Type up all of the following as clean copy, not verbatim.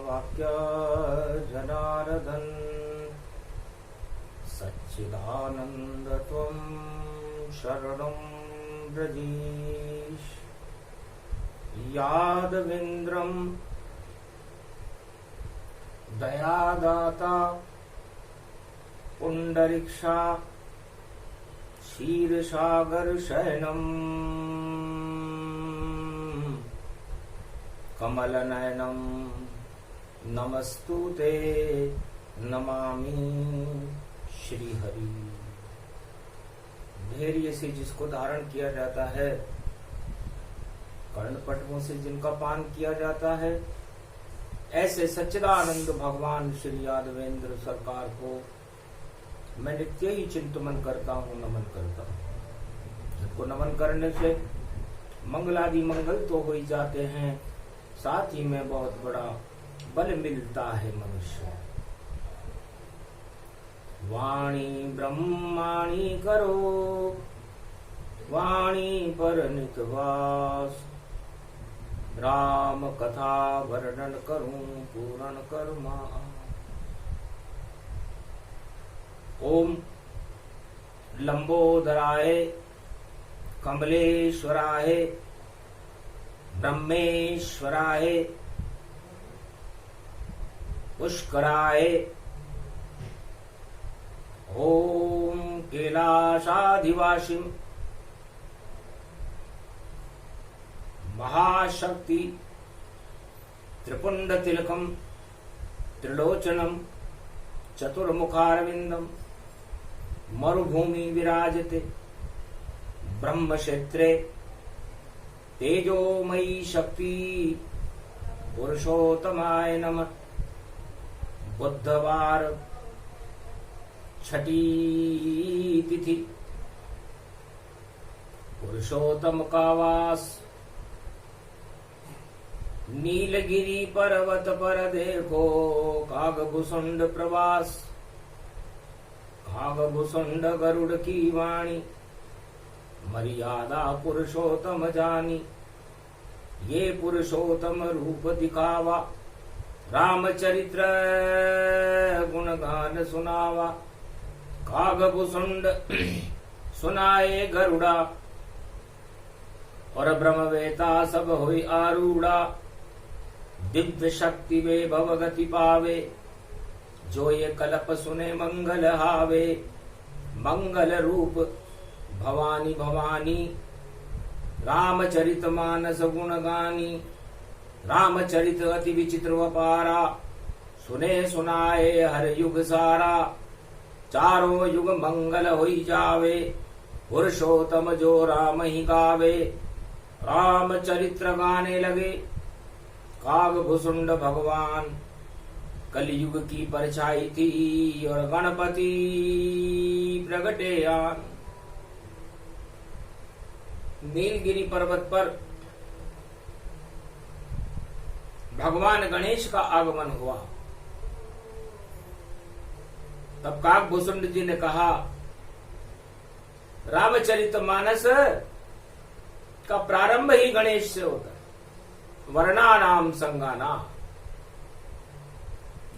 वाक्य जनार्दन सच्चिदानंद त्वं शरणं ब्रजीश यादवेन्द्रं दयादाता पुंडरीक्षा क्षीरसागर शयनम कमलनयनम नमस्तुते नमामि श्रीहरि। धैर्य से जिसको धारण किया जाता है, कर्णपटकों से जिनका पान किया जाता है, ऐसे सच्चिदानंद भगवान श्री यादवेंद्र सरकार को मैं नित्य ही चिंतन करता हूँ, नमन करता हूँ। जिनको नमन करने से मंगलादि मंगल तो हो ही जाते हैं, साथ ही में बहुत बड़ा बल मिलता है मनुष्य। वाणी ब्रह्माणी करो, वाणी पर नितवास, राम कथा वर्णन करूं पूर्ण कर्मा। ओम लंबोदराय कमलेश्वराय ब्रह्मेश्वराय पुष्कराय ओम कैलाशाधिवासिं महाशक्ति त्रिपुंड तिलकम त्रिलोचनम चतुर्मुखारविंदम मरुभूमि विराजते ब्रह्म क्षेत्रे तेजोमयी शक्ति पुरुषोत्तमाय नमः। बुधवार छठी तिथि पुरुषोत्तम का वास, नीलगिरी पर्वत पर देखो कागभुसुंड प्रवास। कागभुसुंड गरुड़ की वाणी, मर्यादा पुरुषोत्तम जानी। ये पुरुषोत्तम रूप दिखावा, रामचरित्र गुणगान सुनावा। कागभुसुंड सुनाए गरुड़ा, और ब्रह्मवेता सब हुई आरूढ़ा। दिव्य शक्ति वे भवगति पावे, जो ये कल्प सुने मंगल हावे। मंगल रूप भवानी भवानी, रामचरित मानस गुण गानी। रामचरित अति विचित्र वपारा, सुने सुनाए हर युग सारा। चारों युग मंगल होई जावे, पुरुषोत्तम जो राम ही गावे। रामचरित्र गाने लगे कागभुसुंड भगवान, कलयुग की परछाई थी और गणपति प्रगटे आन। नीलगिरी पर्वत पर भगवान गणेश का आगमन हुआ। तब कागभुसुंड जी ने कहा, रामचरित मानस का प्रारंभ ही गणेश से होता है। वर्णानाम संगाना,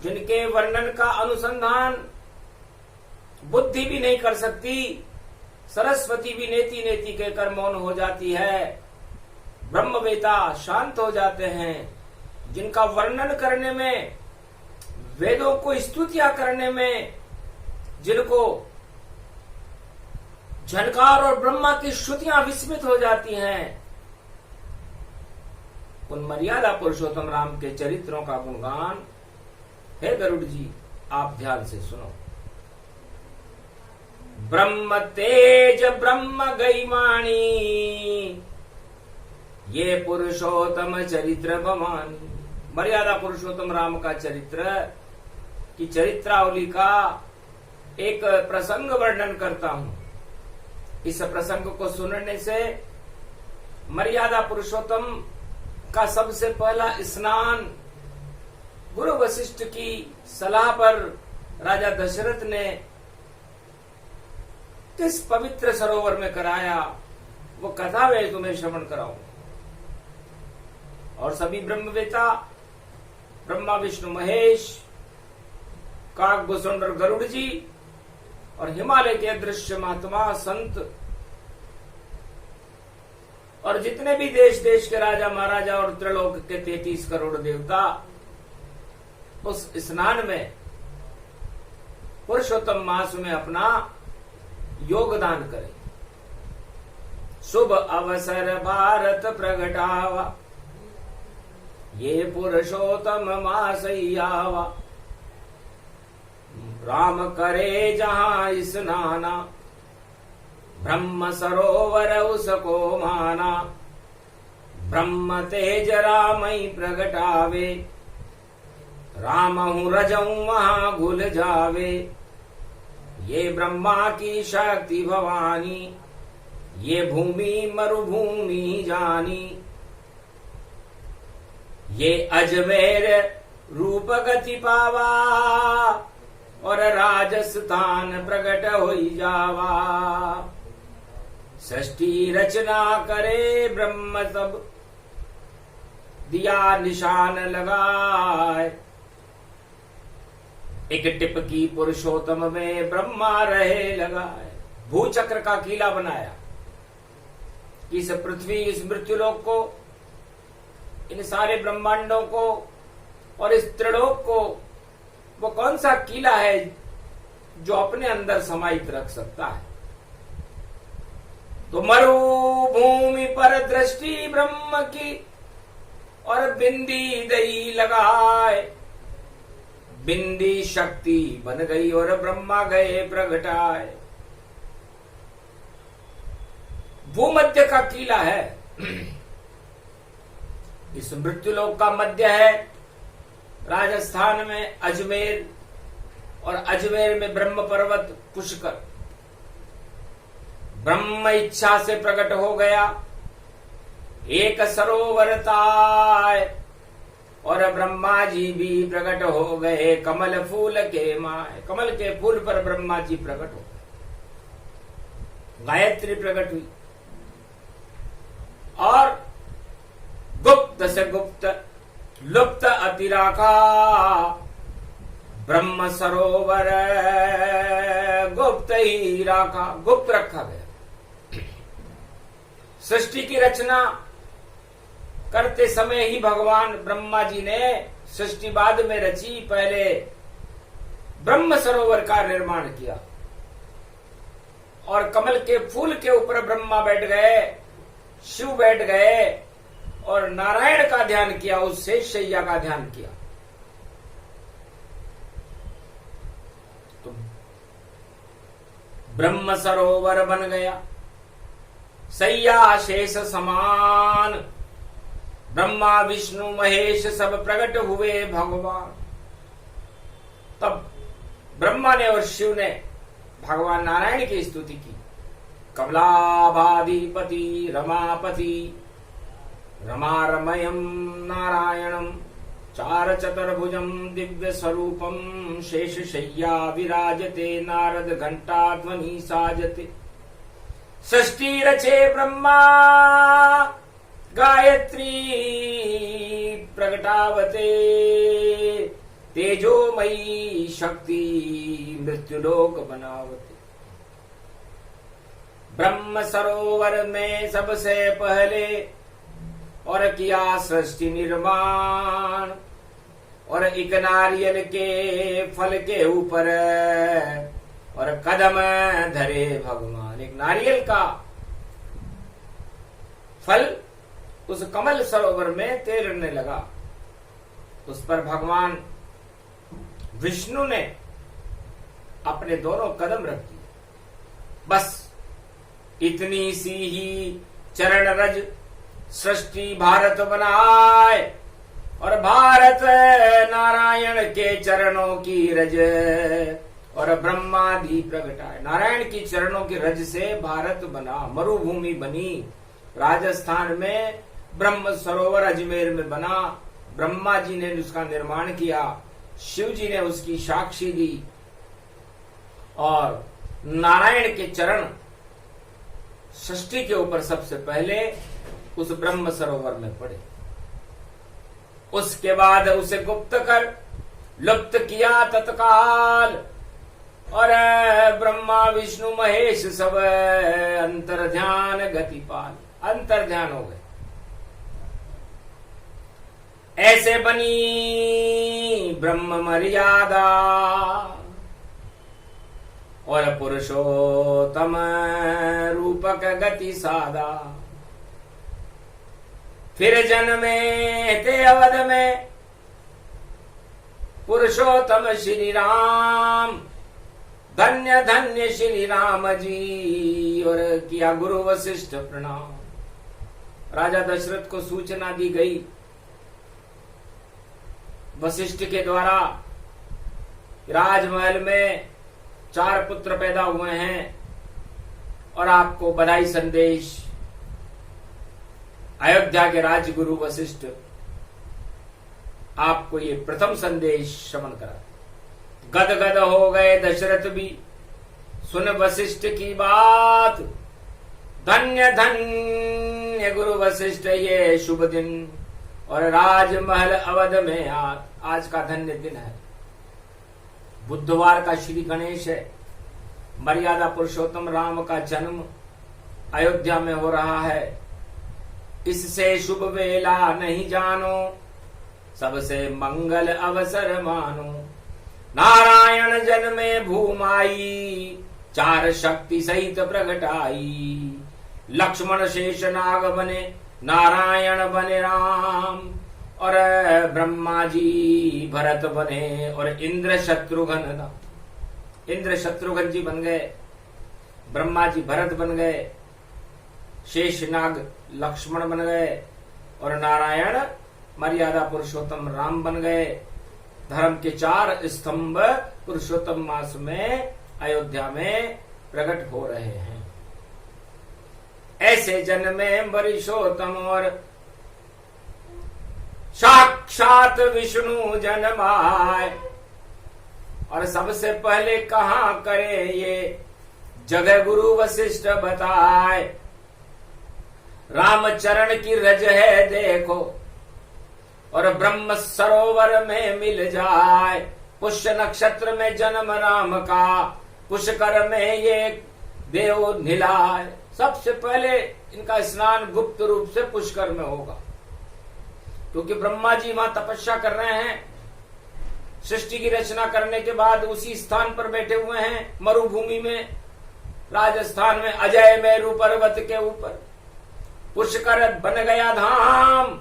जिनके वर्णन का अनुसंधान बुद्धि भी नहीं कर सकती, सरस्वती भी नेति नेति कहकर मौन हो जाती है। ब्रह्मवेता शांत हो जाते हैं। जिनका वर्णन करने में, वेदों को स्तुतियां करने में, जिनको झनकार और ब्रह्मा की श्रुतियां विस्मित हो जाती हैं, उन मर्यादा पुरुषोत्तम राम के चरित्रों का गुणगान हे गरुड़ जी आप ध्यान से सुनो। ब्रह्म तेज ब्रह्म गईमानी, ये पुरुषोत्तम चरित्र भवानी। मर्यादा पुरुषोत्तम राम का चरित्र की चरित्रावली का एक प्रसंग वर्णन करता हूं। इस प्रसंग को सुनने से मर्यादा पुरुषोत्तम का सबसे पहला स्नान गुरु वशिष्ठ की सलाह पर राजा दशरथ ने किस पवित्र सरोवर में कराया, वो कथा मैं तुम्हें श्रवण कराऊं। और सभी ब्रह्मवेता ब्रह्मा विष्णु महेश, काकभूषण और गरुड़ जी और हिमालय के अदृश्य महात्मा संत और जितने भी देश देश के राजा महाराजा और त्रिलोक के 33 करोड़ देवता उस स्नान में पुरुषोत्तम मास में अपना योगदान करें। शुभ अवसर भारत प्रगटावा, ये पुरुषोत्तम मास आवा। राम करे जहां स्नाना, ब्रह्म सरोवर उसको माना। ब्रह्म तेज रामई प्रगटावे, रामहु रजऊ वहां घुल जावे। ये ब्रह्मा की शक्ति भवानी, ये भूमि मरुभूमि जानी। ये अजमेर रूप गति पावा, और राजस्थान प्रकट होई जावा। सृष्टि रचना करे ब्रह्म सब, दिया निशान लगाए। एक टिपकी पुरुषोत्तम में ब्रह्मा रहे लगाए। भूचक्र का किला बनाया, इस पृथ्वी इस मृत्युलोक को, इन सारे ब्रह्मांडों को और इस त्रिलोक को वो कौन सा किला है जो अपने अंदर समाहित रख सकता है। तो मरुभूमि पर दृष्टि ब्रह्म की, और बिंदी दई लगाए। बिंदी शक्ति बन गई और ब्रह्मा गए प्रगटाए। भूमध्य का किला है, इस मृत्युलोक का मध्य है राजस्थान में अजमेर, और अजमेर में ब्रह्म पर्वत पुष्कर। ब्रह्म इच्छा से प्रकट हो गया, एक सरोवर ताय, और ब्रह्मा जी भी प्रकट हो गए कमल फूल के माय। कमल के फूल पर ब्रह्मा जी प्रकट हो गए, गायत्री प्रकट हुई। और गुप्त से गुप्त, लुप्त अतिराखा, ब्रह्म सरोवर गुप्त ही राखा, गुप्त रखा गया। सृष्टि की रचना करते समय ही भगवान ब्रह्मा जी ने सृष्टि बाद में रची, पहले ब्रह्म सरोवर का निर्माण किया। और कमल के फूल के ऊपर ब्रह्मा बैठ गए, शिव बैठ गए, और नारायण का ध्यान किया, उस शेषशैया का ध्यान किया। तो ब्रह्म सरोवर बन गया, सैया शेष समान। ब्रह्मा विष्णु महेश सब प्रकट हुए भगवान। तब ब्रह्मा ने और शिव ने भगवान नारायण की स्तुति की। कमलाभाधिपति रमापति, रमा रमयम नारायणम, चार चतुर्भुजम दिव्य स्वरूपम। शेषशय्या विराजते, नारद घंटा ध्वनि साजते। सृष्टि रचे ब्रह्मा, गायत्री प्रगटावते। तेजोमयी शक्ति मृत्युलोक बनावते। ब्रह्म सरोवर में सबसे पहले और किया सृष्टि निर्माण, और एक नारियल के फल के ऊपर और कदम धरे भगवान। एक नारियल का फल उस कमल सरोवर में तैरने लगा। उस पर भगवान विष्णु ने अपने दोनों कदम रख दिए। बस इतनी सी ही चरण रज सृष्टि भारत बनाए, और भारत नारायण के चरणों की रज, और ब्रह्मादि प्रगटाए। नारायण की चरणों की रज से भारत बना, मरुभूमि बनी। राजस्थान में ब्रह्म सरोवर अजमेर में बना। ब्रह्मा जी ने उसका निर्माण किया, शिव जी ने उसकी साक्षी दी, और नारायण के चरण सृष्टि के ऊपर सबसे पहले उस ब्रह्म सरोवर में पड़े। उसके बाद उसे गुप्त कर लुप्त किया तत्काल, और ब्रह्मा विष्णु महेश सब अंतर ध्यान गति पाल, अंतर ध्यान हो गए। ऐसे बनी ब्रह्म मर्यादा, और पुरुषोत्तम रूपक गति सादा। फिर जन्मे ते अवध में पुरुषोत्तम श्री राम, धन्य धन्य श्री राम जी, और किया गुरु वशिष्ठ प्रणाम। राजा दशरथ को सूचना दी गई वशिष्ठ के द्वारा, राजमहल में 4 पुत्र पैदा हुए हैं, और आपको बधाई संदेश। अयोध्या के राजगुरु वशिष्ठ आपको ये प्रथम संदेश श्रवण करा। गदगद हो गए दशरथ भी सुन वशिष्ठ की बात, धन्य धन्य गुरु वशिष्ठ ये शुभ दिन, और राजमहल अवध में आज का धन्य दिन है। बुधवार का श्री गणेश है, मर्यादा पुरुषोत्तम राम का जन्म अयोध्या में हो रहा है। इससे शुभ वेला नहीं जानो, सबसे मंगल अवसर मानो। नारायण जन्मे भूमाई, 4 शक्ति सहित प्रगटाई। लक्ष्मण शेष नाग बने, नारायण बने राम, और ब्रह्मा जी भरत बने, और इंद्र शत्रुघ्न, इंद्र शत्रुघ्न जी बन गए, ब्रह्मा जी भरत बन गए, शेषनाग लक्ष्मण बन गए, और नारायण मर्यादा पुरुषोत्तम राम बन गए। धर्म के 4 स्तंभ पुरुषोत्तम मास में अयोध्या में प्रकट हो रहे हैं। ऐसे जन्मे वरिषोत्तम, और साक्षात विष्णु जन्माए, और सबसे पहले कहाँ करे ये जगह गुरु वशिष्ठ बताए। रामचरण की रज है देखो, और ब्रह्म सरोवर में मिल जाए। पुष्य नक्षत्र में जन्म राम का, पुष्कर में ये देव निलाए। सबसे पहले इनका स्नान गुप्त रूप से पुष्कर में होगा, क्योंकि ब्रह्मा जी वहां तपस्या कर रहे हैं। सृष्टि की रचना करने के बाद उसी स्थान पर बैठे हुए हैं, मरुभूमि में, राजस्थान में, अजय मेरु पर्वत के ऊपर। पुष्कर बन गया धाम,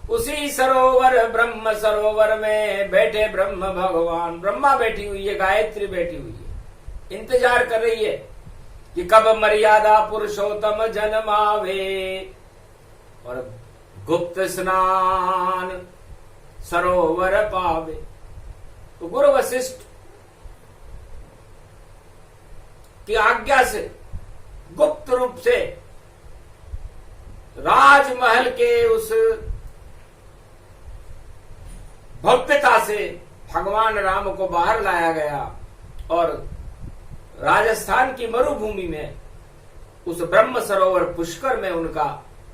उसी सरोवर ब्रह्म सरोवर में बैठे ब्रह्म भगवान। ब्रह्मा बैठी हुई है, गायत्री बैठी हुई है, इंतजार कर रही है कि कब मर्यादा पुरुषोत्तम जन्मावे, और गुप्त स्नान सरोवर पावे। तो गुरु वशिष्ठ की आज्ञा से गुप्त रूप से राजमहल के उस भव्यता से भगवान राम को बाहर लाया गया, और राजस्थान की मरुभूमि में उस ब्रह्म सरोवर पुष्कर में उनका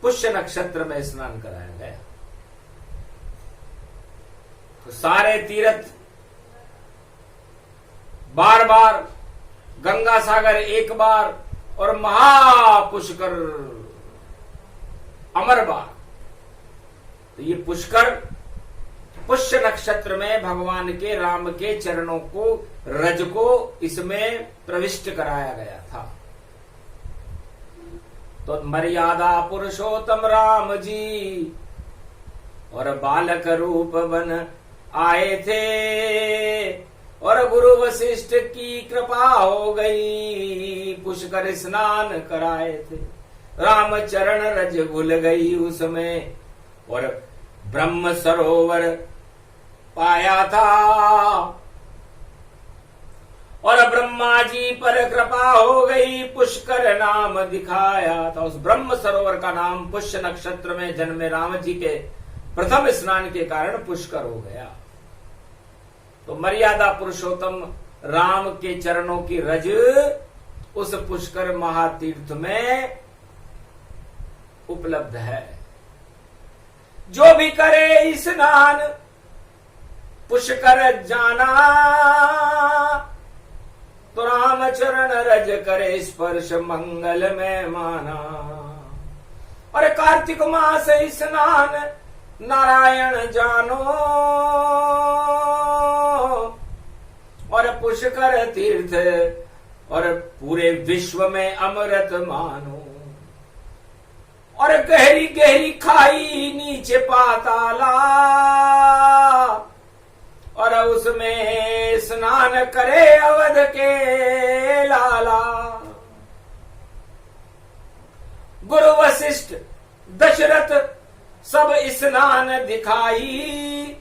पुष्य नक्षत्र में स्नान कराया गया। तो सारे तीर्थ बार बार, गंगा सागर एक बार, और महापुष्कर अमर बार। तो ये पुष्कर पुष्य नक्षत्र में भगवान के राम के चरणों को, रज को इसमें प्रविष्ट कराया गया था। तो मर्यादा पुरुषोत्तम राम जी और बालक रूप बन आए थे, और गुरु वशिष्ठ की कृपा हो गई, पुष्कर स्नान कराए थे। राम चरण रज घुल गई उसमें, और ब्रह्म सरोवर पाया था, और ब्रह्मा जी पर कृपा हो गई, पुष्कर नाम दिखाया था। उस ब्रह्म सरोवर का नाम पुष्य नक्षत्र में जन्मे राम जी के प्रथम स्नान के कारण पुष्कर हो गया। तो मर्यादा पुरुषोत्तम राम के चरणों की रज उस पुष्कर महातीर्थ में उपलब्ध है। जो भी करे स्नान पुष्कर जाना, तो राम चरण रज करे स्पर्श मंगल में माना। और कार्तिक मास स्नान नारायण जानो, और पुष्कर तीर्थ और पूरे विश्व में अमृत मानो। और गहरी गहरी खाई नीचे पाताला, और उसमें स्नान करे अवध के लाला। गुरु वशिष्ठ दशरथ सब स्नान दिखाई,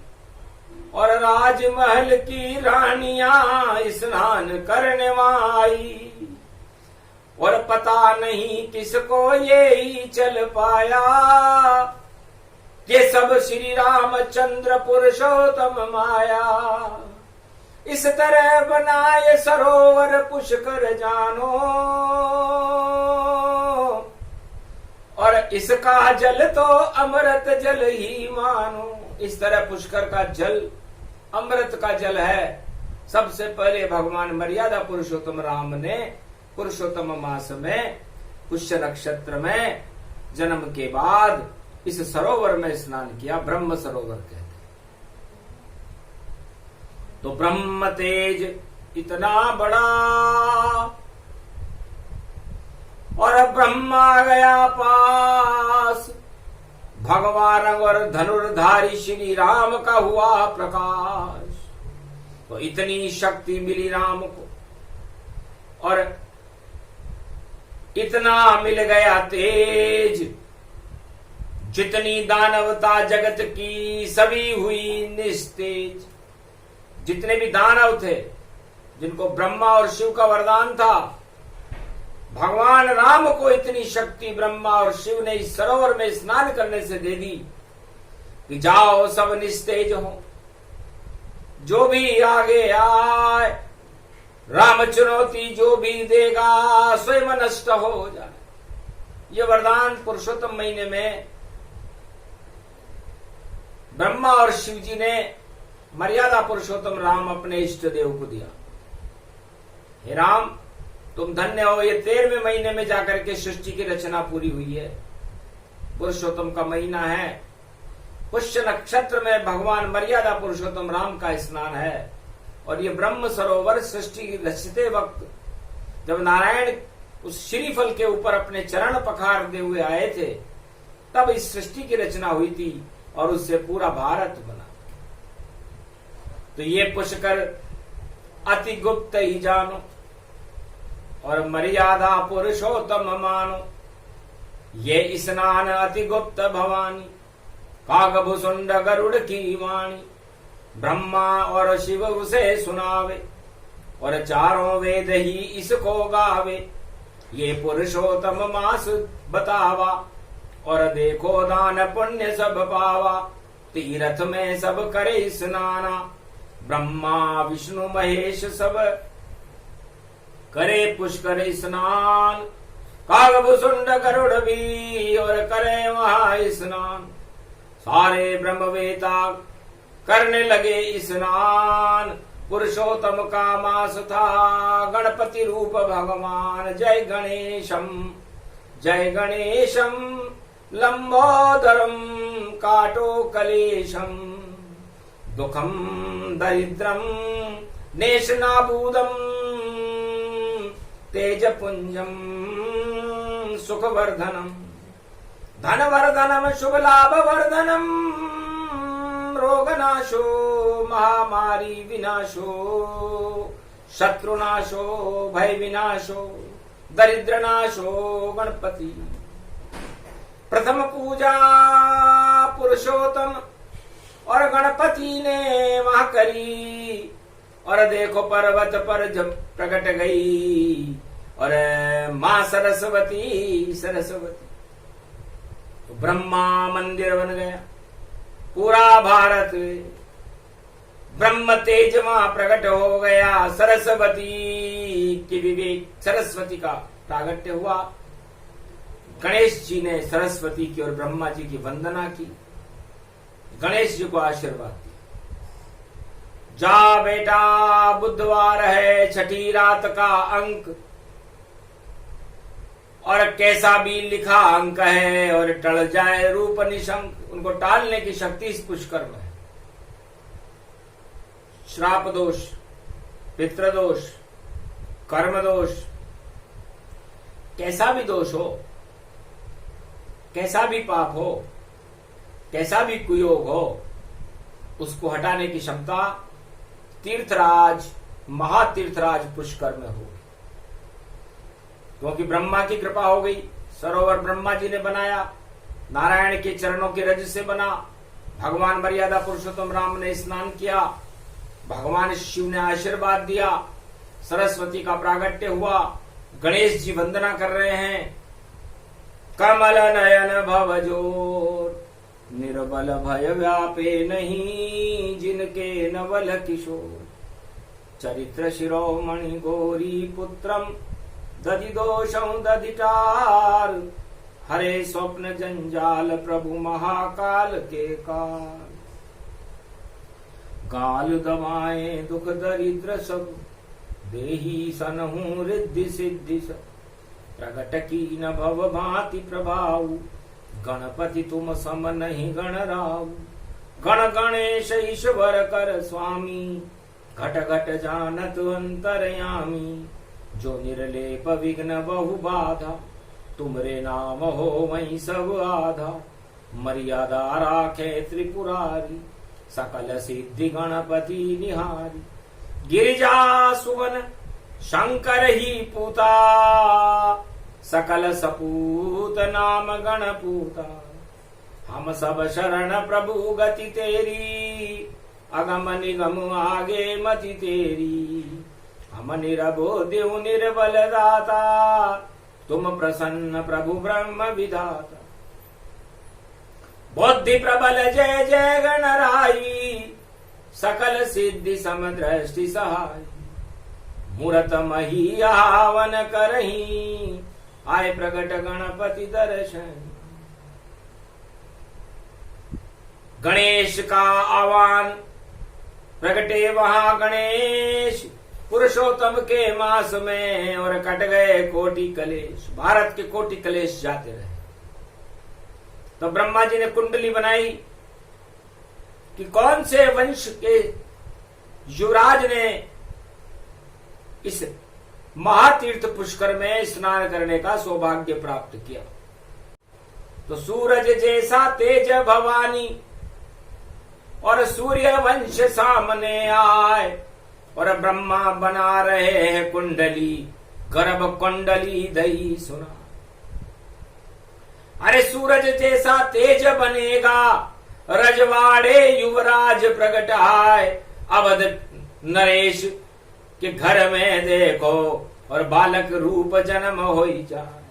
और राजमहल की रानियां स्नान करने आई। और पता नहीं किसको ये ही चल पाया, ये सब श्री रामचंद्र पुरुषोत्तम माया। इस तरह बनाए सरोवर पुष्कर जानो, और इसका जल तो अमृत जल ही मानो। इस तरह पुष्कर का जल अमृत का जल है। सबसे पहले भगवान मर्यादा पुरुषोत्तम राम ने पुरुषोत्तम मास में पुष्य नक्षत्र में जन्म के बाद इस सरोवर में स्नान किया, ब्रह्म सरोवर कहते हैं। तो ब्रह्म तेज इतना बड़ा, और ब्रह्मा गया पास, भगवान और धनुर्धारी श्री राम का हुआ प्रकाश। तो इतनी शक्ति मिली राम को, और इतना मिल गया तेज, जितनी दानवता जगत की सभी हुई निस्तेज। जितने भी दानव थे जिनको ब्रह्मा और शिव का वरदान था, भगवान राम को इतनी शक्ति ब्रह्मा और शिव ने इस सरोवर में स्नान करने से दे दी कि जाओ सब निस्तेज हो। जो भी आगे आए, राम चुनौती जो भी देगा स्वयं नष्ट हो जाए। ये वरदान पुरुषोत्तम महीने में ब्रह्मा और शिव जी ने मर्यादा पुरुषोत्तम राम अपने इष्ट देव को दिया। हे राम, तुम धन्य हो, ये 13वें महीने में जाकर के सृष्टि की रचना पूरी हुई है। पुरुषोत्तम का महीना है, पुष्य नक्षत्र में भगवान मर्यादा पुरुषोत्तम राम का स्नान है। और ये ब्रह्म सरोवर सृष्टि रचते वक्त जब नारायण उस श्रीफल के ऊपर अपने चरण पखारते हुए आए थे, तब इस सृष्टि की रचना हुई थी और उससे पूरा भारत बना। तो ये पुष्कर अति गुप्त ही जानो, और मर्यादा पुरुषोत्तम मानो। ये स्नान अति गुप्त भवानी, कागभुसुंड गरुड़ की वाणी। ब्रह्मा और शिव उसे सुनावे, और चारों वेद ही इसको गावे। ये पुरुषोत्तम मास बतावा, और देखो दान पुण्य सब पावा। तीर्थ में सब करे स्नाना, ब्रह्मा विष्णु महेश सब करे पुष्कर स्नान। कागभुसुंड गरुड़ भी और करे वहां स्नान। सारे ब्रह्मवेता करने लगे स्नान। पुरुषोत्तम का मास था, गणपति रूप भगवान। जय गणेशम जय गणेशम, लंबोदरम काटो कलेशम। दुखम दरिद्रम नेशनाबूदम, तेजपुंजम सुखवर्धनम। धनवर्धनम शुभ लाभ वर्धनम, रोगनाशो महामारी विनाशो। शत्रुनाशो भय विनाशो, दरिद्रनाशो गणपति। प्रथम पूजा पुरुषोत्तम और गणपति ने वहां करी। और देखो पर्वत पर जब प्रकट गई, और मां सरस्वती सरस्वती। तो ब्रह्मा मंदिर बन गया, पूरा भारत ब्रह्म तेज वहां प्रकट हो गया। सरस्वती की विवेक, सरस्वती का प्रागट्य हुआ। गणेश जी ने सरस्वती की और ब्रह्मा जी की वंदना की। गणेश जी को आशीर्वाद दिया, जा बेटा बुधवार है, छठी रात का अंक, और कैसा भी लिखा अंक है और टल जाए रूप निशंक। उनको टालने की शक्ति इस पुष्कर में है। श्राप दोष, पितृदोष, कर्म दोष, कैसा भी दोष हो, कैसा भी पाप हो, कैसा भी कुयोग हो, उसको हटाने की क्षमता तीर्थराज, महातीर्थराज पुष्कर में होगी। क्योंकि ब्रह्मा की कृपा हो गई, सरोवर ब्रह्मा जी ने बनाया, नारायण के चरणों के रज से बना, भगवान मर्यादा पुरुषोत्तम राम ने स्नान किया, भगवान शिव ने आशीर्वाद दिया, सरस्वती का प्रागट्य हुआ, गणेश जी वंदना कर रहे हैं। कमल नयन भव जोर, निर्बल भय व्यापे नहीं, जिनके नवल किशोर, चरित्र शिरोमणि गौरी पुत्रम, दधि दोषं दधिटार, हरे स्वप्न जंजाल प्रभु महाकाल के काल, काल दमाए दुख दरिद्र सब, देही सनहु रिद्धि सिद्धि सब, प्रगट की न भव भांति प्रभाव, गणपति तुम सम नहीं गण राव, गण गणेश ईश्वर कर स्वामी, घट घट जानत अंतरयामी, जो निर्लेप विघ्न बहु बाधा, तुमरे नाम हो वही सब आधा, मर्यादा राखे त्रिपुरारी, सकल सिद्धि गणपति निहारी, गिरिजा सुवन शंकर ही पूता, सकल सपूत नाम गणपूता, हम सब शरण प्रभु गति तेरी, अगम निगम आगे मति तेरी, हम निरभो देव निर्बल दाता, तुम प्रसन्न प्रभु ब्रह्म विधाता, बुद्धि प्रबल जय जय गणराई, सकल सिद्धि समदृष्टि सहाय, मूरत मही आवन करही, आए प्रगट गणपति दर्शन। गणेश का आह्वान, प्रगटे वहां गणेश, पुरुषोत्तम के मास में, और कट गए कोटि कलेश। भारत के कोटि कलेश जाते रहे। तो ब्रह्मा जी ने कुंडली बनाई कि कौन से वंश के युवराज ने इस महातीर्थ पुष्कर में स्नान करने का सौभाग्य प्राप्त किया। तो सूरज जैसा तेज भवानी और सूर्य वंश सामने आए, और ब्रह्मा बना रहे हैं कुंडली, गर्भ कुंडली दई सुना। अरे सूरज जैसा तेज बनेगा, रजवाड़े युवराज प्रगट आए, अवध नरेश के घर में देखो, और बालक रूप जन्म हो जाए।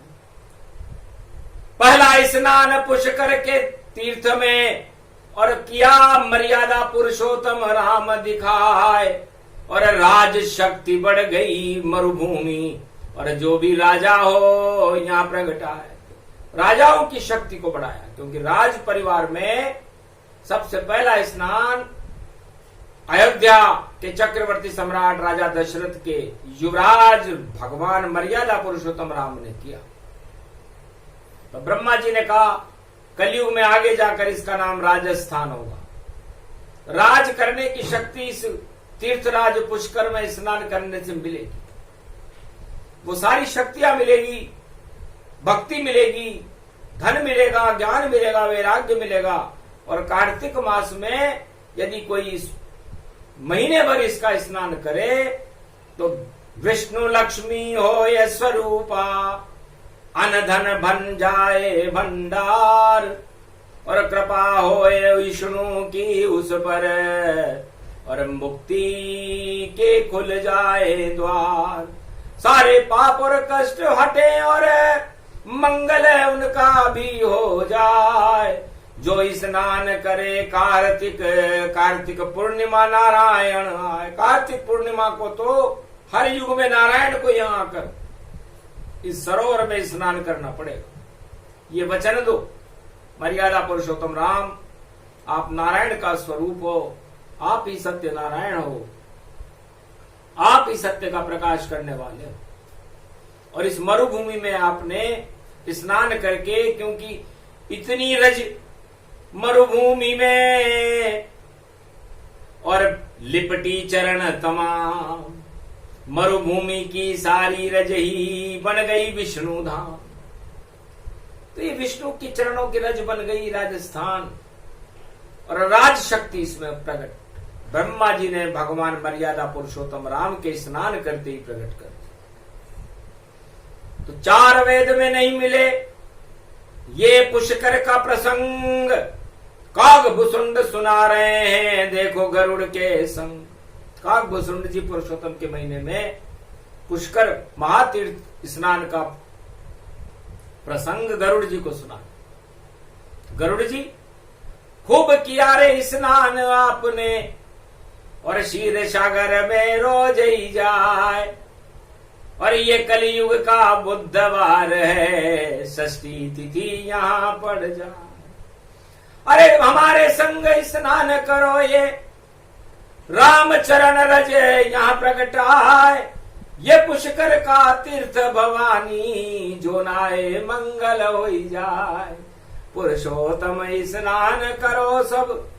पहला स्नान पुष्कर के तीर्थ में, और किया मर्यादा पुरुषोत्तम राम दिखाए, और राज शक्ति बढ़ गई मरुभूमि, और जो भी राजा हो यहाँ प्रगटाए। राजाओं की शक्ति को बढ़ाया, क्योंकि राज परिवार में सबसे पहला स्नान अयोध्या के चक्रवर्ती सम्राट राजा दशरथ के युवराज भगवान मर्यादा पुरुषोत्तम राम ने किया। तो ब्रह्मा जी ने कहा कलयुग में आगे जाकर इसका नाम राजस्थान होगा। राज करने की शक्ति इस तीर्थराज पुष्कर में स्नान करने से मिलेगी। वो सारी शक्तियां मिलेगी, भक्ति मिलेगी, धन मिलेगा, ज्ञान मिलेगा, वैराग्य मिलेगा। और कार्तिक मास में यदि कोई इस महीने भर इसका स्नान करे तो विष्णु लक्ष्मी हो ये स्वरूपा, अन धन भन जाए भंडार, और कृपा हो विष्णु की उस पर, और मुक्ति के खुल जाए द्वार। सारे पाप और कष्ट हटे और मंगल उनका भी हो जाए। जो स्नान करे कार्तिक पूर्णिमा नारायण आए। कार्तिक पूर्णिमा को तो हर युग में नारायण को यहाँ आकर इस सरोवर में स्नान करना पड़ेगा। ये वचन दो मर्यादा पुरुषोत्तम राम आप नारायण का स्वरूप हो, आप ही सत्य नारायण हो, आप ही सत्य का प्रकाश करने वाले हो। और इस मरुभूमि में आपने स्नान करके, क्योंकि इतनी रज मरुभूमि में और लिपटी चरण तमाम, मरुभूमि की सारी रज ही बन गई विष्णु धाम। तो ये विष्णु की चरणों की रज बन गई राजस्थान, और राज शक्ति इसमें प्रकट ब्रह्मा जी ने भगवान मर्यादा पुरुषोत्तम राम के स्नान करते ही प्रकट कर दिया। तो 4 वेद में नहीं मिले ये पुष्कर का प्रसंग, कागभूषुंड सुना रहे हैं देखो गरुड़ के संग। कागभूषुंड जी पुरुषोत्तम के महीने में पुष्कर महातीर्थ स्नान का प्रसंग गरुड़ जी को सुना। गरुड़ जी खूब किया रे स्नान आपने, और क्षीर सागर में रोज ही जाए, और ये कलयुग का बुधवार है, षष्ठी तिथि यहाँ पड़ जाए। अरे हमारे संग स्नान करो, ये राम चरण रज यहाँ प्रकट आए, ये पुष्कर का तीर्थ भवानी, जो नाए मंगल हो जाए। पुरुषोत्तम स्नान करो सब,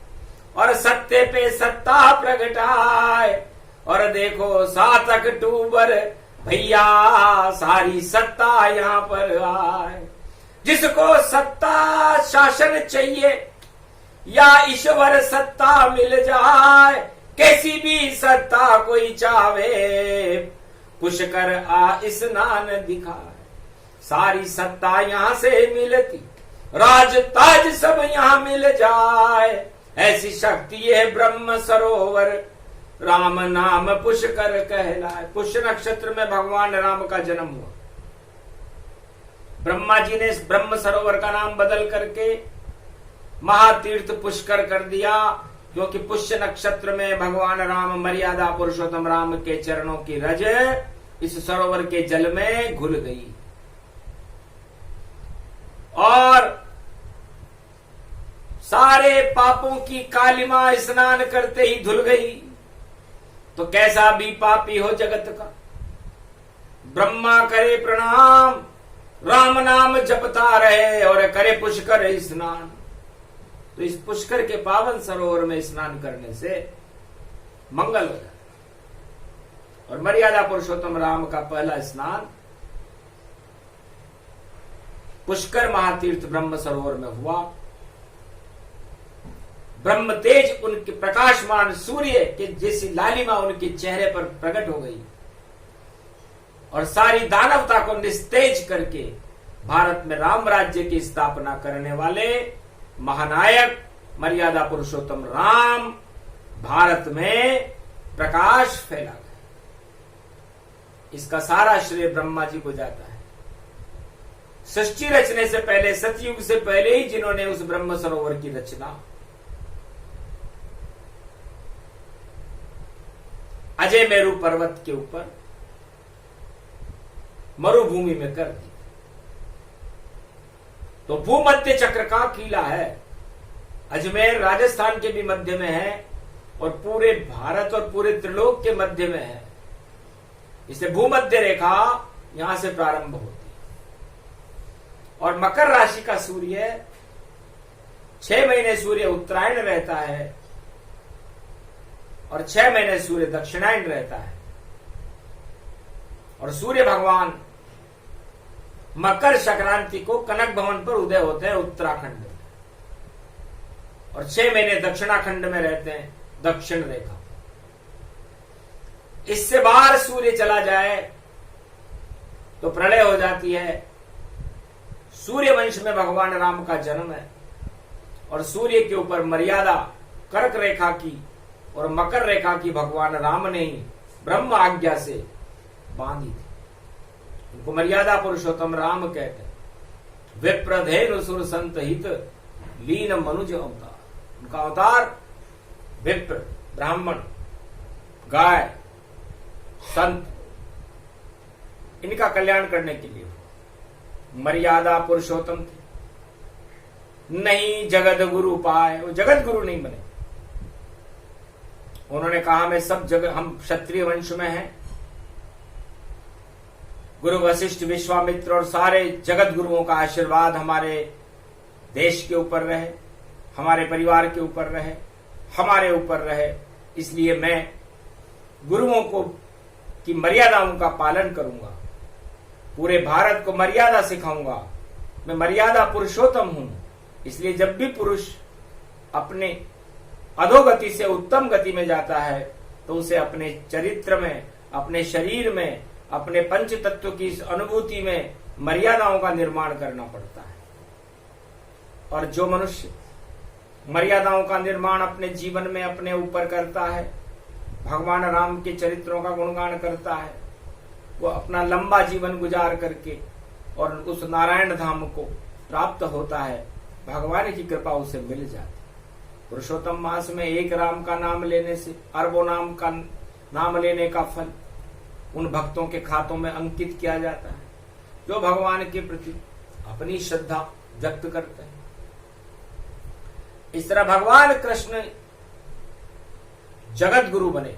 और सत्य पे सत्ता प्रगटाए, और देखो 7 अक्टूबर भैया सारी सत्ता यहाँ पर आए। जिसको सत्ता शासन चाहिए या ईश्वर सत्ता मिल जाए, कैसी भी सत्ता कोई चाहे, पुष्कर आ स्नान दिखाए। सारी सत्ता यहाँ से मिलती, राज ताज सब यहाँ मिल जाए, ऐसी शक्ति है ब्रह्म सरोवर, राम नाम पुष्कर कहलाए। पुष्य नक्षत्र में भगवान राम का जन्म हुआ। ब्रह्मा जी ने इस ब्रह्म सरोवर का नाम बदल करके महातीर्थ पुष्कर कर दिया, क्योंकि पुष्य नक्षत्र में भगवान राम मर्यादा पुरुषोत्तम राम के चरणों की रज इस सरोवर के जल में घुल गई, और सारे पापों की कालिमा स्नान करते ही धुल गई। तो कैसा भी पापी हो जगत का, ब्रह्मा करे प्रणाम, राम नाम जपता रहे और करे पुष्कर स्नान। तो इस पुष्कर के पावन सरोवर में स्नान करने से मंगल हो जाए। और मर्यादा पुरुषोत्तम राम का पहला स्नान पुष्कर महातीर्थ ब्रह्म सरोवर में हुआ। ब्रह्म तेज उनके प्रकाशमान सूर्य के जैसी लालिमा उनके चेहरे पर प्रकट हो गई, और सारी दानवता को निस्तेज करके भारत में राम राज्य की स्थापना करने वाले महानायक मर्यादा पुरुषोत्तम राम भारत में प्रकाश फैला गया। इसका सारा श्रेय ब्रह्मा जी को जाता है। सृष्टि रचने से पहले, सतयुग से पहले ही जिन्होंने उस ब्रह्म सरोवर की रचना अजय मेरू पर्वत के ऊपर मरुभूमि में कर दी। तो भूमध्य चक्र का किला है, अजमेर राजस्थान के भी मध्य में है, और पूरे भारत और पूरे त्रिलोक के मध्य में है। इसे भूमध्य रेखा यहां से प्रारंभ होती है। और मकर राशि का सूर्य 6 महीने सूर्य उत्तरायण रहता है, और 6 महीने सूर्य दक्षिणायन रहता है। और सूर्य भगवान मकर संक्रांति को कनक भवन पर उदय होते हैं उत्तराखंड में, और 6 महीने दक्षिणाखंड में रहते हैं दक्षिण रेखा। इससे बाहर सूर्य चला जाए तो प्रलय हो जाती है। सूर्य वंश में भगवान राम का जन्म है, और सूर्य के ऊपर मर्यादा कर्क रेखा की और मकर रेखा की भगवान राम ने ही ब्रह्म आज्ञा से बांधी थी। उनको मर्यादा पुरुषोत्तम राम कहते हैं। विप्रधेनु सुर संत हित लीन मनुज अवतार। उनका अवतार विप्र, ब्राह्मण, गाय, संत, इनका कल्याण करने के लिए मर्यादा पुरुषोत्तम थे। नहीं जगत गुरु पाए, वो जगत गुरु नहीं बने। उन्होंने कहा मैं सब जगह, हम क्षत्रिय वंश में हैं, गुरु वशिष्ठ विश्वामित्र और सारे जगत गुरुओं का आशीर्वाद हमारे देश के ऊपर रहे, हमारे परिवार के ऊपर रहे, हमारे ऊपर रहे, इसलिए मैं गुरुओं को की मर्यादाओं का पालन करूंगा, पूरे भारत को मर्यादा सिखाऊंगा। मैं मर्यादा पुरुषोत्तम हूं, इसलिए जब भी पुरुष अपने अधोगति से उत्तम गति में जाता है तो उसे अपने चरित्र में, अपने शरीर में, अपने पंच तत्व की इस अनुभूति में मर्यादाओं का निर्माण करना पड़ता है। और जो मनुष्य मर्यादाओं का निर्माण अपने जीवन में अपने ऊपर करता है, भगवान राम के चरित्रों का गुणगान करता है, वो अपना लंबा जीवन गुजार करके और उस नारायण धाम को प्राप्त होता है, भगवान की कृपा उसे मिल जाती। पुरुषोत्तम मास में एक राम का नाम लेने से अरबों नाम का नाम लेने का फल उन भक्तों के खातों में अंकित किया जाता है जो भगवान के प्रति अपनी श्रद्धा व्यक्त करते हैं। इस तरह भगवान कृष्ण जगत गुरु बने।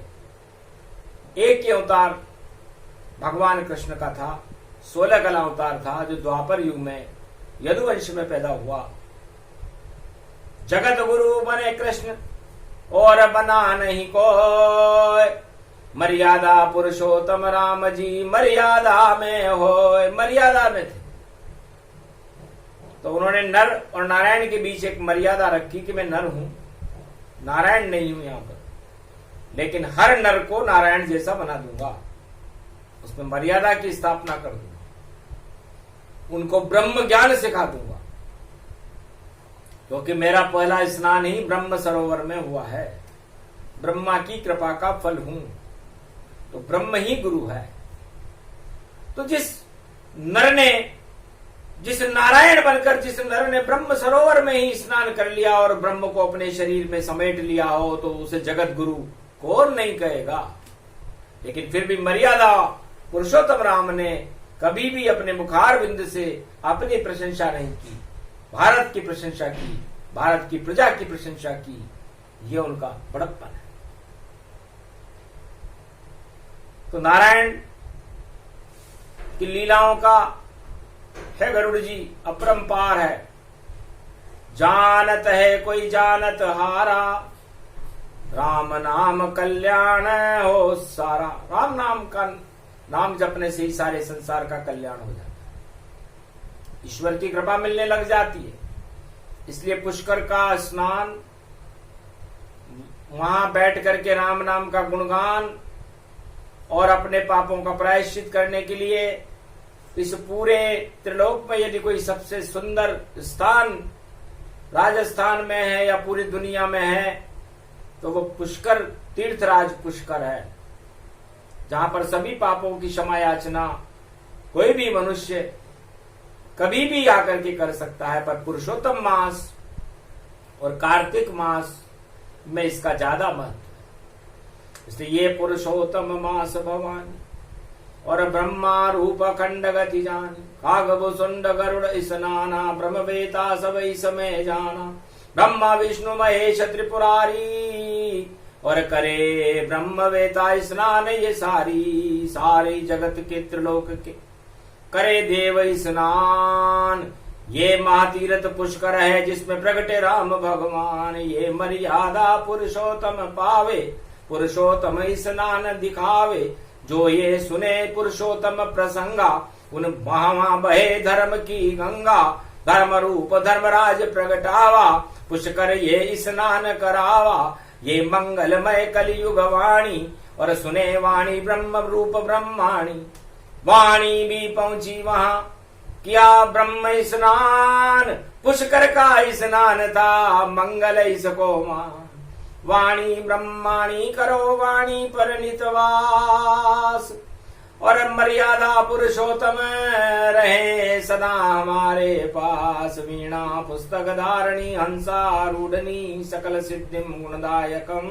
एक ही अवतार भगवान कृष्ण का था, 16 कला अवतार था जो द्वापर युग में यदुवंश में पैदा हुआ। जगत गुरु बने कृष्ण और बना नहीं कोई, मर्यादा पुरुषोत्तम राम जी मर्यादा में होय। मर्यादा में थे तो उन्होंने नर और नारायण के बीच एक मर्यादा रखी कि मैं नर हूं, नारायण नहीं हूं यहां पर, लेकिन हर नर को नारायण जैसा बना दूंगा, उसमें मर्यादा की स्थापना कर दूंगा, उनको ब्रह्म ज्ञान सिखा दूंगा, क्योंकि मेरा पहला स्नान ही ब्रह्म सरोवर में हुआ है, ब्रह्मा की कृपा का फल हूं, तो ब्रह्म ही गुरु है। तो जिस नारायण बनकर जिस नर ने ब्रह्म सरोवर में ही स्नान कर लिया और ब्रह्म को अपने शरीर में समेट लिया हो तो उसे जगत गुरु कौन नहीं कहेगा। लेकिन फिर भी मर्यादा पुरुषोत्तम राम ने कभी भी अपने मुखार बिंद से अपनी प्रशंसा नहीं की, भारत की प्रशंसा की, भारत की प्रजा की प्रशंसा की। ये उनका बड़प्पन है। तो नारायण की लीलाओं का है गरुड़ जी अपरंपार है। जानत है कोई जानत हारा, राम नाम कल्याण हो सारा। राम नाम का नाम जपने से ही सारे संसार का कल्याण हो जाता है, ईश्वर की कृपा मिलने लग जाती है। इसलिए पुष्कर का स्नान, वहां बैठ करके राम नाम का गुणगान और अपने पापों का प्रायश्चित करने के लिए इस पूरे त्रिलोक में यदि कोई सबसे सुंदर स्थान राजस्थान में है या पूरी दुनिया में है तो वो पुष्कर तीर्थराज पुष्कर है, जहां पर सभी पापों की क्षमा याचना कोई भी मनुष्य कभी भी आकर के कर सकता है। पर पुरुषोत्तम मास और कार्तिक मास में इसका ज्यादा महत्व है। इसलिए ये पुरुषोत्तम मास भवानी और ब्रह्मा रूप खंड गति जानी, कागभु सुंड गरुड़ स्नाना, ब्रह्म वेता सबई समय जाना, ब्रह्मा विष्णु महेश त्रिपुरारी और करे ब्रह्म वेता स्नान ये सारी सारे जगत के त्रिलोक के करे देव स्नान। ये महातीरथ पुष्कर है जिसमें प्रगटे राम भगवान, ये मर्यादा पुरुषोत्तम पावे, पुरुषोत्तम स्नान दिखावे। जो ये सुने पुरुषोत्तम प्रसंगा, उन वहां बहे धर्म की गंगा, धर्म रूप धर्मराज प्रगटावा, पुष्कर ये स्नान करावा। ये मंगलमय कलियुग वाणी और सुने वाणी ब्रह्म रूप ब्रह्माणी। वाणी भी पहुंची वहां किया ब्रह्म स्नान, पुष्कर का स्नान था मंगल इसको मान। वाणी ब्रह्माणी करो वाणी पर नितवास, और मर्यादा पुरुषोत्तम रहे सदा हमारे पास। वीणा पुस्तक धारणी हंसारूढ़नी सकल सिद्धिम गुणदायकम,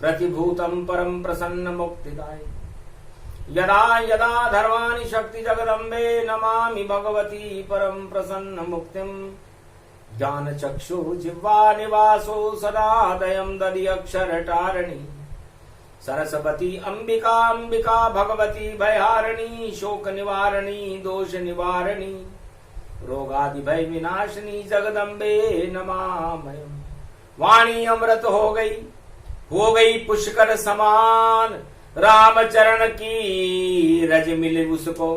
प्रतिभूतम परम प्रसन्न मुक्तिदायक। यदा यदा धर्वाणि शक्ति जगदम्बे नमामि भगवती परम प्रसन्न मुक्तिम ज्ञान चक्षु जिह्वा निवासो सदादयम् दधि अक्षर टारणी सरस्वती अंबिका अंबिका भगवती भयहारिणी शोक निवारणी दोष निवारणी रोगादि भय विनाशिनी जगदम्बे नमामयम्। वाणी अमृत हो गई पुष्कर समान, रामचरण की रज मिले उसको,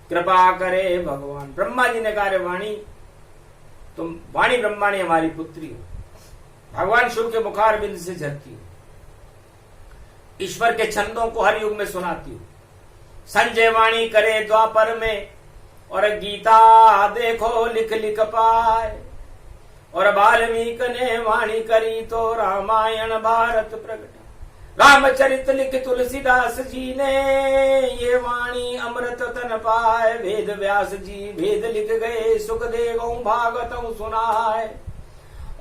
कृपा करे भगवान। ब्रह्मा जी ने कहा वाणी तुम, वाणी ब्रह्माणी हमारी पुत्री हो, भगवान शिव के मुखार बिंद से झरती हो, ईश्वर के छंदों को हर युग में सुनाती हो। संजय वाणी करे द्वापर में, और गीता देखो लिख लिख पाए, और वाल्मीकि ने वाणी करी तो रामायण भारत प्रगटा। रामचरित लिख तुलसीदास जी ने, ये वाणी अमृत तन पाए। वेद व्यास जी भेद लिख गए, सुख देगो भागवत सुनाए।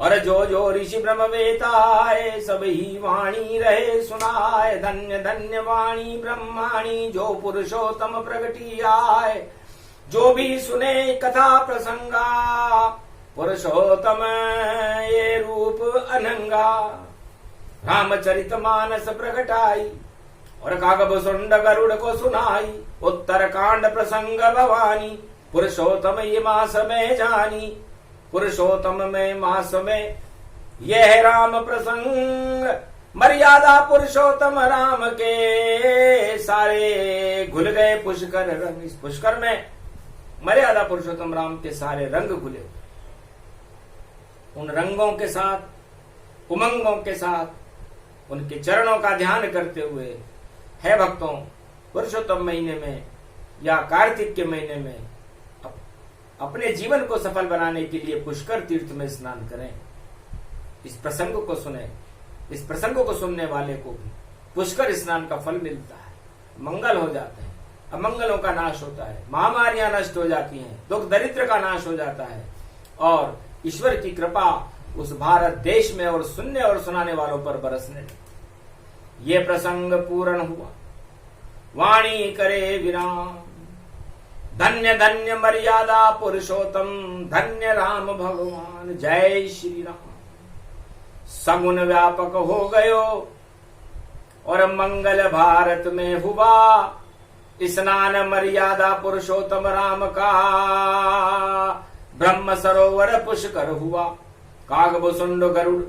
और जो जो ऋषि ब्रह्म वेताए, सब ही वाणी रहे सुनाए। धन्य धन्य वाणी ब्रह्माणी, जो पुरुषोत्तम प्रगटी आए। जो भी सुने कथा प्रसंगा, पुरुषोत्तम ये रूप अनंगा। रामचरित मानस प्रगटाई, और कागभ सुंड गरुड़ को सुनाई। उत्तर कांड प्रसंग भवानी, पुरुषोत्तम ये मास में जानी। पुरुषोत्तम में मास में यह राम प्रसंग, मर्यादा पुरुषोत्तम राम के सारे घुल गए पुष्कर रंग। इस पुष्कर में मर्यादा पुरुषोत्तम राम के सारे रंग घुले। उन रंगों के साथ, उमंगों के साथ, उनके चरणों का ध्यान करते हुए, है भक्तों, पुरुषोत्तम महीने में या कार्तिक के महीने में अपने जीवन को सफल बनाने के लिए पुष्कर तीर्थ में स्नान करें। इस प्रसंग को सुने, इस प्रसंग को सुनने वाले को भी पुष्कर स्नान का फल मिलता है। मंगल हो जाते हैं, अमंगलों का नाश होता है, महामारियां नष्ट हो जाती हैं, दुख दरिद्र का नाश हो जाता है, और ईश्वर की कृपा उस भारत देश में और सुनने और सुनाने वालों पर बरसने लगी। ये प्रसंग पूर्ण हुआ, वाणी करे विराम। धन्य धन्य मर्यादा पुरुषोत्तम, धन्य राम भगवान। जय श्री राम। सगुन व्यापक हो गयो, और मंगल भारत में हुआ। स्नान मर्यादा पुरुषोत्तम राम का, ब्रह्म सरोवर पुष्कर हुआ। कागभुसुंड गरुड़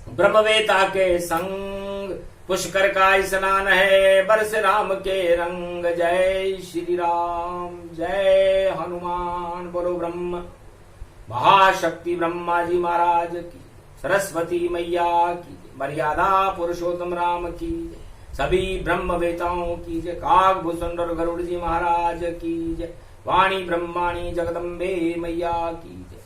ब्रह्मवेता के संग, पुष्कर का स्नान है बरस राम के रंग। जय श्री राम, जय हनुमान। बोलो ब्रह्म महाशक्ति ब्रह्मा जी महाराज की, सरस्वती मैया की, मर्यादा पुरुषोत्तम राम की, सभी ब्रह्मवेताओं की जय। कागभुसुंड और गरुड़ जी महाराज की जय। वाणी ब्रह्माणी जगदम्बे मैया की जय।